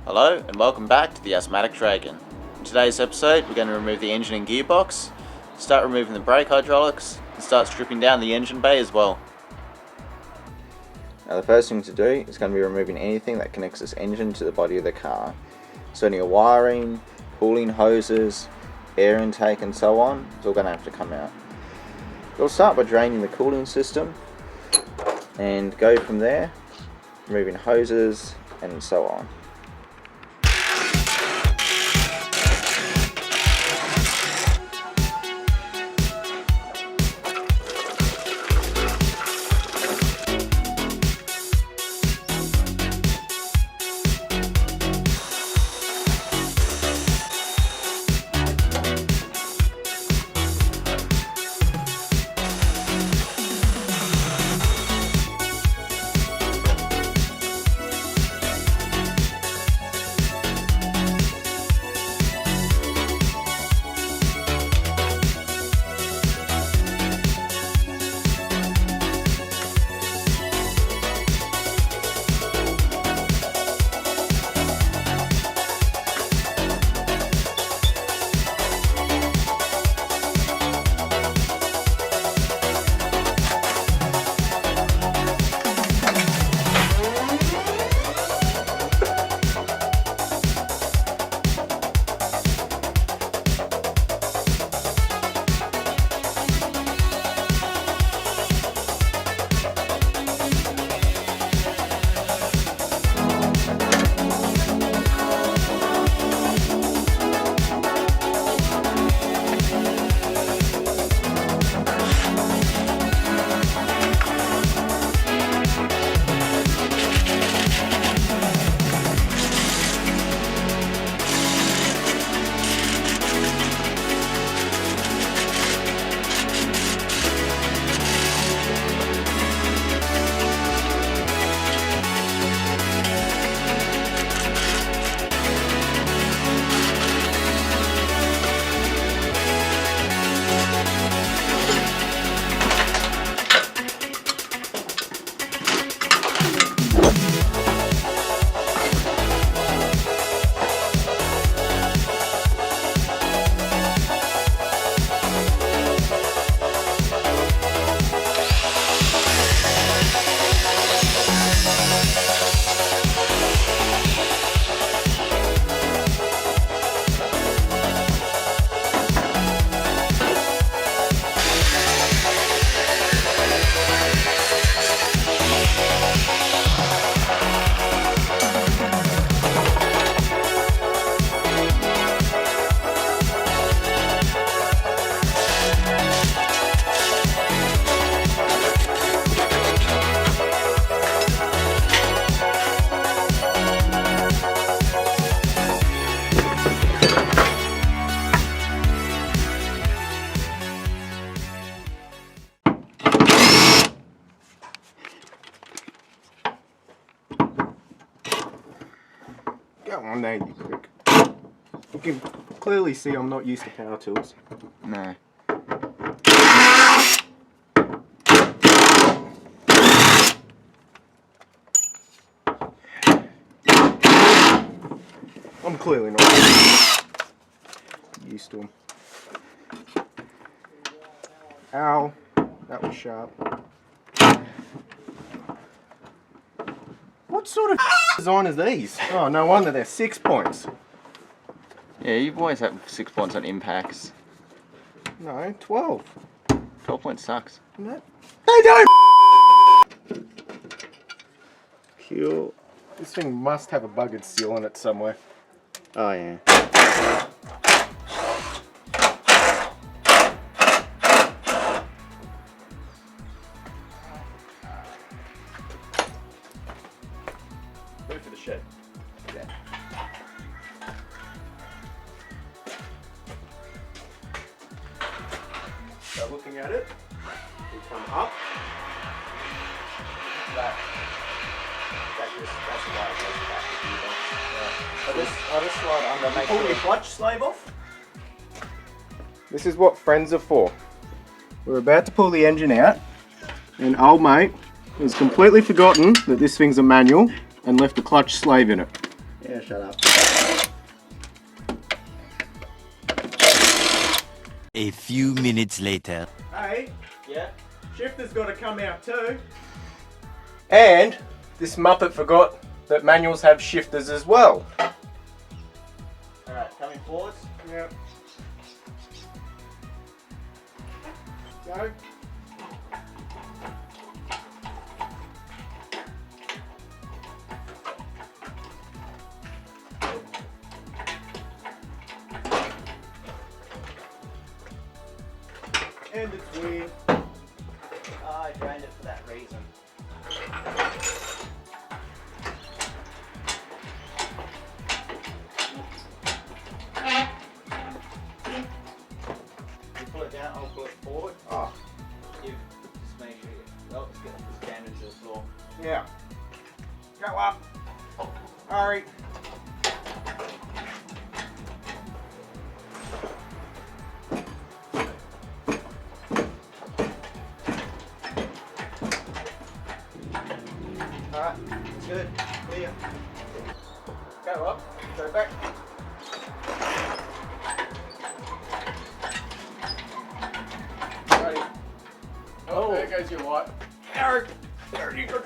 Hello and welcome back to the Asthmatic Dragon. In today's episode we're going to remove the engine and gearbox, start removing the brake hydraulics, and start stripping down the engine bay as well. Now the first thing to do is going to be removing anything that connects this engine to the body of the car. So any wiring, cooling hoses, air intake and so on, it's all going to have to come out. We'll start by draining the cooling system and go from there, removing hoses and so on. Go on now, you prick. You can clearly see I'm not used to power tools. No. I'm clearly not used to them. Ow, that was sharp. What sort of design is these? Oh, no wonder they're 6 points. Yeah, you've always had 6 points on impacts. No, 12. 12 points sucks. No. They don't. Pure. This thing must have a buggered seal in it somewhere. Oh yeah. Move for the shed. Yeah. So looking at it, we come up. That's the right way back to the gearbox. I just slide under. Make Pull sure. your clutch sleeve off. This is what friends are for. We're about to pull the engine out, and old mate has completely forgotten that this thing's a manual and left a clutch slave in it. Yeah, shut up. A few minutes later. Hey, Yeah? shifter's got to come out too. And this Muppet forgot that manuals have shifters as well. Alright, coming forwards. Yep. Go. And it's weird. I drained it for that reason. You pull it down, I'll pull it forward. Oh, You just make sure you... Oh, it's getting this jammed into the floor. yeah. Go up. Hurry. Alright, it's good. Clear. Go up. Go back. Ready. Oh, there goes your light. Eric, there you go.